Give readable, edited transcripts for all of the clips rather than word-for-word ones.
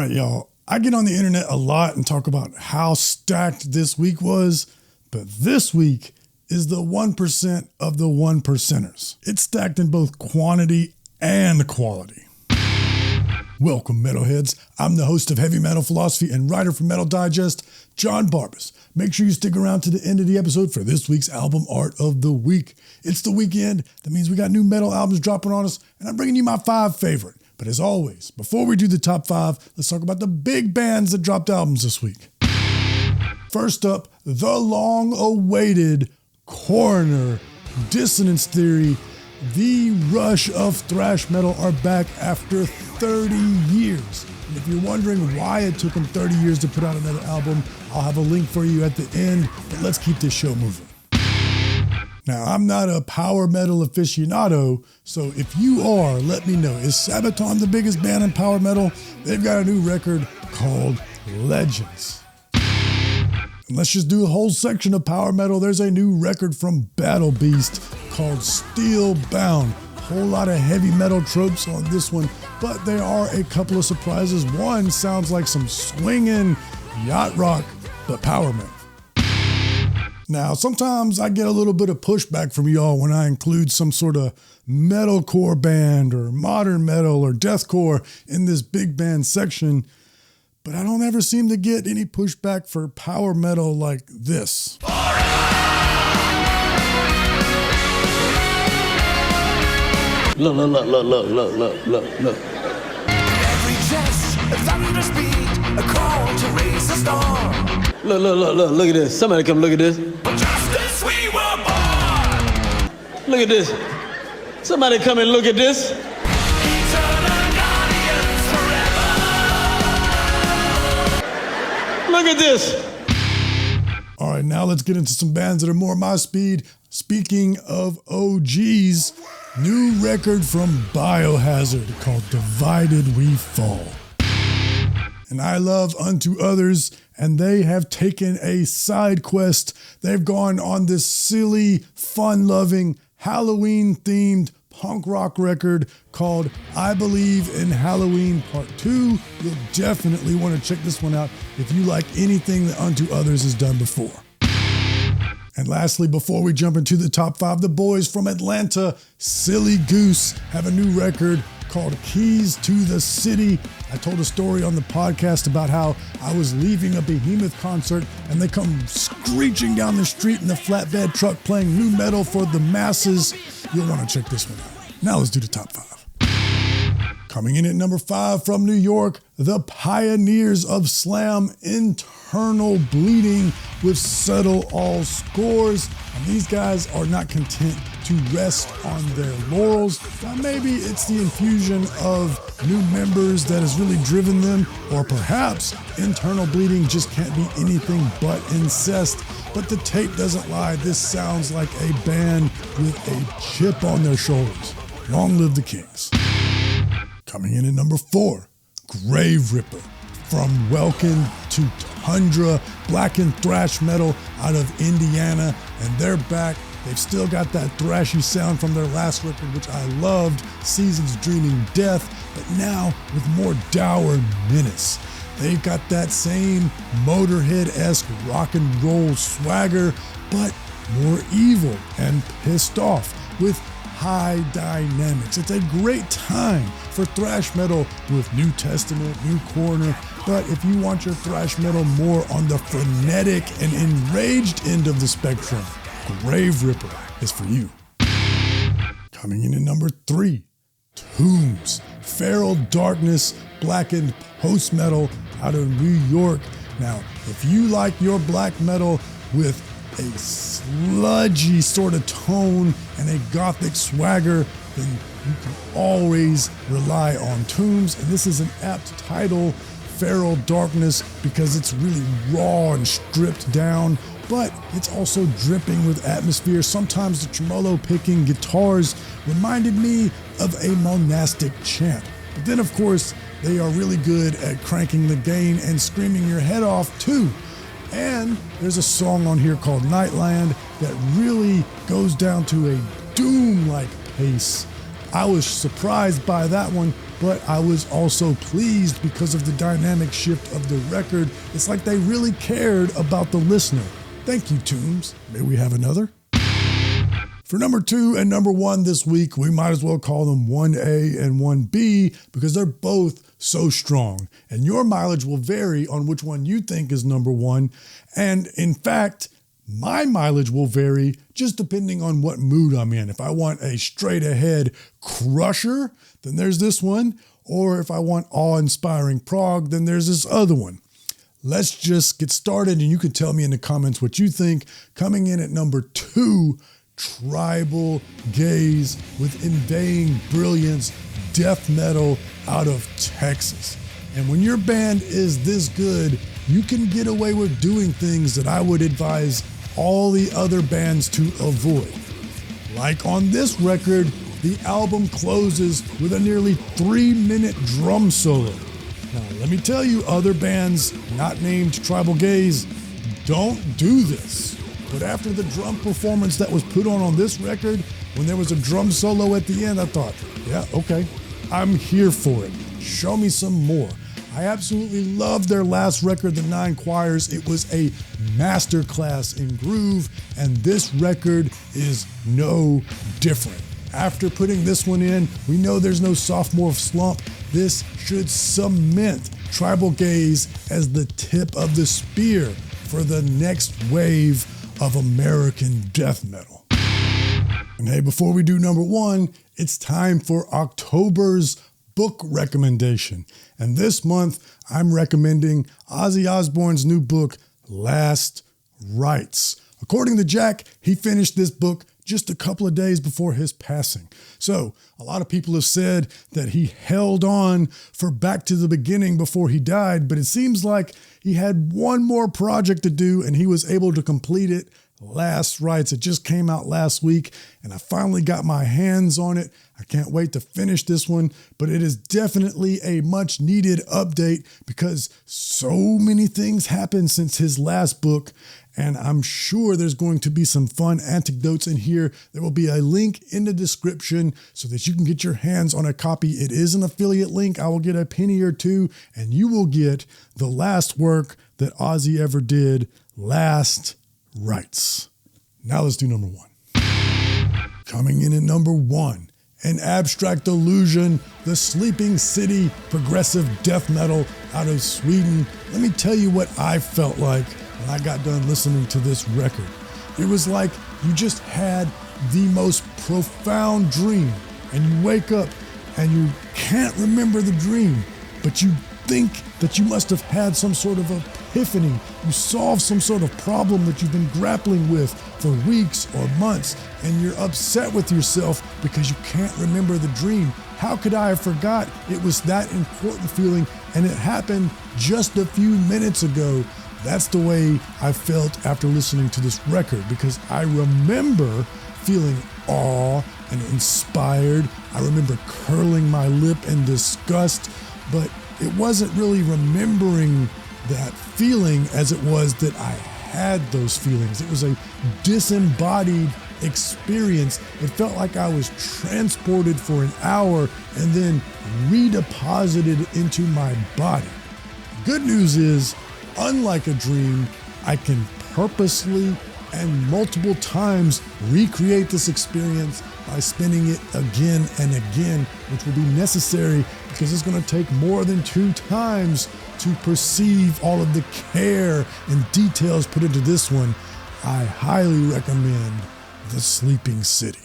right, y'all. I get on the internet a lot and talk about how stacked this week was, but this week is the 1% of the 1%ers. It's stacked in both quantity and quality. Welcome, metalheads. I'm the host of Heavy Metal Philosophy and writer for Metal Digest, JonBarbas. Make sure you stick around to the end of the episode for this week's album art of the week. It's the weekend. That means we got new metal albums dropping on us, and I'm bringing you my 5 favorite. But as always, before we do the top 5, let's talk about the big bands that dropped albums this week. First up, the long-awaited Coroner, Dissonance Theory, the rush of thrash metal are back after 30 years. And if you're wondering why it took them 30 years to put out another album, I'll have a link for you at the end, but let's keep this show moving. Now, I'm not a power metal aficionado, so if you are, let me know. Is Sabaton the biggest band in power metal? They've got a new record called Legends. And let's just do a whole section of power metal. There's a new record from Battle Beast called Steel Bound. Whole lot of heavy metal tropes on this one, but there are a couple of surprises. One sounds like some swinging yacht rock, but power metal. Now, sometimes I get a little bit of pushback from y'all when I include some sort of metalcore band or modern metal or deathcore in this big band section, but I don't ever seem to get any pushback for power metal like this. Look. Every chest, a thunder speed, a call to raise the storm. Look at this. Somebody come look at this. For justice we were born. Look at this. Somebody come and look at this. Eternal guardians forever. Look at this. All right, now let's get into some bands that are more my speed. Speaking of OGs, new record from Biohazard called Divided We Fall. And I love Unto Others, and they have taken a side quest. They've gone on this silly, fun-loving, Halloween-themed punk rock record called I Believe in Halloween Part 2. You'll definitely want to check this one out if you like anything that Unto Others has done before. And lastly, before we jump into the top 5, the boys from Atlanta, Silly Goose, have a new record called Keys to the City. I told a story on the podcast about how I was leaving a Behemoth concert and they come screeching down the street in the flatbed truck playing new metal for the masses. You'll want to check this one out. Now let's do the top 5. Coming in at number 5 from New York, the pioneers of slam, Internal Bleeding with Settle All Scores. And these guys are not content to rest on their laurels. Now maybe it's the infusion of new members that has really driven them, or perhaps Internal Bleeding just can't be anything but incest. But the tape doesn't lie. This sounds like a band with a chip on their shoulders. Long live the Kings. Coming in at number 4, Grave Ripper from Welcome to Tundra, blackened thrash metal out of Indiana, and they're back. They've still got that thrashy sound from their last record, which I loved, Seasons Dreaming Death, but now with more dour menace. They've got that same Motorhead-esque rock and roll swagger, but more evil and pissed off with high dynamics. It's a great time for thrash metal with New Testament, New Corner, but if you want your thrash metal more on the frenetic and enraged end of the spectrum, Grave Ripper is for you. Coming in at number 3, Tombs, Feral Darkness, blackened post-metal out of New York. Now, if you like your black metal with a sludgy sort of tone and a gothic swagger, then you can always rely on Tombs. And this is an apt title, Feral Darkness, because it's really raw and stripped down, but it's also dripping with atmosphere. Sometimes the tremolo picking guitars reminded me of a monastic chant. But then, of course, they are really good at cranking the gain and screaming your head off too. And there's a song on here called Nightland that really goes down to a doom-like pace. I was surprised by that one, but I was also pleased because of the dynamic shift of the record. It's like they really cared about the listener. Thank you, Tombs. May we have another? For number 2 and number 1 this week, we might as well call them 1A and 1B because they're both so strong. And your mileage will vary on which one you think is number 1. And in fact, my mileage will vary just depending on what mood I'm in. If I want a straight ahead crusher, then there's this one. Or if I want awe-inspiring prog, then there's this other one. Let's just get started and you can tell me in the comments what you think. Coming in at number 2, tribal gaze with invading brilliance, death metal out of Texas. And when your band is this good, you can get away with doing things that I would advise all the other bands to avoid. Like on this record, the album closes with a nearly 3-minute drum solo. Now, let me tell you, other bands not named Tribal Gaze don't do this. But after the drum performance that was put on this record, when there was a drum solo at the end, I thought, yeah, okay, I'm here for it. Show me some more. I absolutely loved their last record, The Nine Choirs. It was a masterclass in groove, and this record is no different. After putting this one in, we know there's no sophomore slump. This should cement Tribal Gaze as the tip of the spear for the next wave of American death metal. And hey, before we do number 1, it's time for October's book recommendation. And this month, I'm recommending Ozzy Osbourne's new book, Last Rites. According to Jack, he finished this book just a couple of days before his passing. So a lot of people have said that he held on for Back to the Beginning before he died, but it seems like he had one more project to do and he was able to complete it. Last Rites. It just came out last week and I finally got my hands on it. I can't wait to finish this one, but it is definitely a much needed update because so many things happened since his last book. And I'm sure there's going to be some fun anecdotes in here. There will be a link in the description so that you can get your hands on a copy. It is an affiliate link. I will get a penny or two and you will get the last work that Ozzy ever did, Last Rites. Now let's do number 1. Coming in at number 1, an abstract illusion, the Sleeping City progressive death metal out of Sweden. Let me tell you what I felt like when I got done listening to this record. It was like you just had the most profound dream and you wake up and you can't remember the dream, but you think that you must have had some sort of epiphany. You solved some sort of problem that you've been grappling with for weeks or months, and you're upset with yourself because you can't remember the dream. How could I have forgot it was that important feeling and it happened just a few minutes ago? That's the way I felt after listening to this record because I remember feeling awe and inspired. I remember curling my lip in disgust, but it wasn't really remembering that feeling as it was that I had those feelings. It was a disembodied experience. It felt like I was transported for an hour and then redeposited into my body. Good news is, unlike a dream, I can purposely and multiple times recreate this experience by spinning it again and again, which will be necessary because it's going to take more than 2 times to perceive all of the care and details put into this one. I highly recommend The Sleeping City.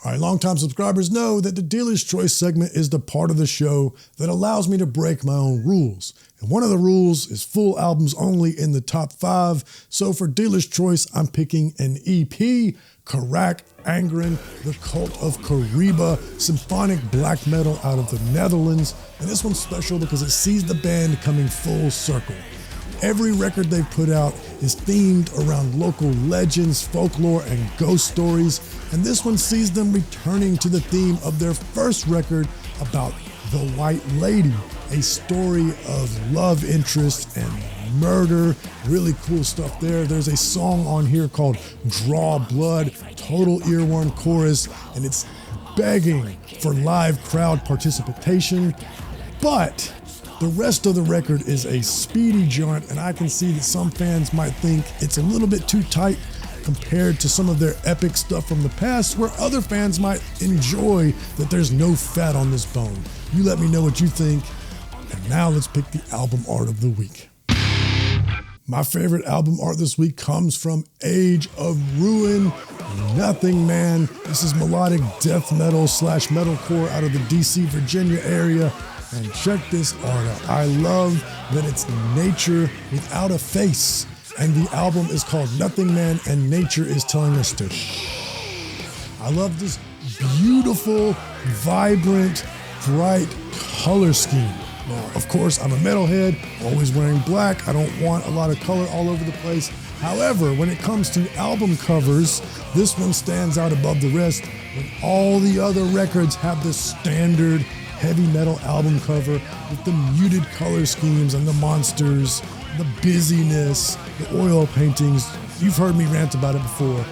All right, longtime subscribers know that the Dealer's Choice segment is the part of the show that allows me to break my own rules. And one of the rules is full albums only in the top 5. So for Dealer's Choice, I'm picking an EP, Karak Angren, The Cult of Kariba, symphonic black metal out of the Netherlands. And this one's special because it sees the band coming full circle. Every record they put out is themed around local legends, folklore, and ghost stories, and this one sees them returning to the theme of their first record about the White Lady, a story of love interest and murder. Really cool stuff there. There's a song on here called Draw Blood, total earworm chorus, and it's begging for live crowd participation, but the rest of the record is a speedy jaunt, and I can see that some fans might think it's a little bit too tight compared to some of their epic stuff from the past, where other fans might enjoy that there's no fat on this bone. You let me know what you think, and now let's pick the album art of the week. My favorite album art this week comes from Age of Ruin, Nothing Man. This is melodic death metal / metalcore out of the DC, Virginia area. And check this art out. I love that it's nature without a face. And the album is called Nothing Man, and nature is telling us to shh. I love this beautiful, vibrant, bright color scheme. Now, of course, I'm a metalhead, always wearing black. I don't want a lot of color all over the place. However, when it comes to album covers, this one stands out above the rest when all the other records have the standard heavy metal album cover with the muted color schemes and the monsters, the busyness, the oil paintings. You've heard me rant about it before.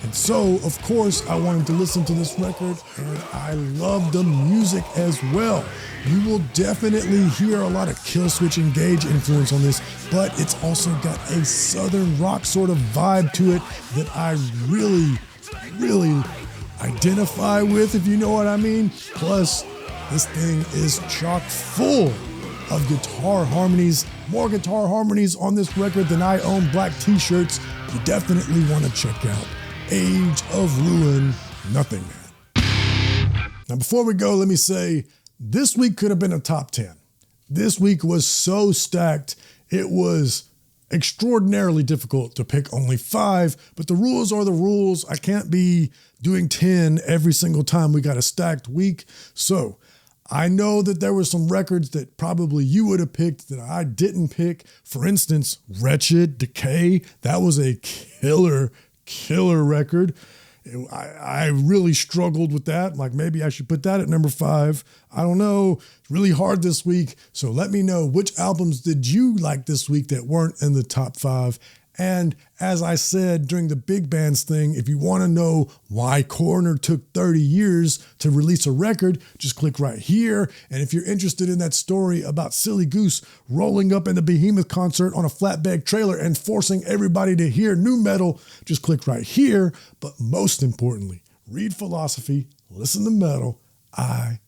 And so, of course, I wanted to listen to this record, and I love the music as well. You will definitely hear a lot of Killswitch Engage influence on this, but it's also got a southern rock sort of vibe to it that I really identify with, if you know what I mean. Plus, this thing is chock full of guitar harmonies, more guitar harmonies on this record than I own black t-shirts. You definitely want to check out Age of Ruin, Nothing Man. Now, before we go, let me say, this week could have been a top 10. This week was so stacked, it was extraordinarily difficult to pick only 5, but the rules are the rules. I can't be doing 10 every single time we got a stacked week. So I know that there were some records that probably you would have picked that I didn't pick. For instance, Wretched Decay. That was a killer record. I really struggled with that. Like, maybe I should put that at number 5. I don't know. It's really hard this week. So let me know, which albums did you like this week that weren't in the top 5? And as I said during the big bands thing, if you want to know why Coroner took 30 years to release a record, just click right here. And if you're interested in that story about Silly Goose rolling up in the Behemoth concert on a flatbed trailer and forcing everybody to hear nu metal, just click right here. But most importantly, read philosophy, listen to metal. I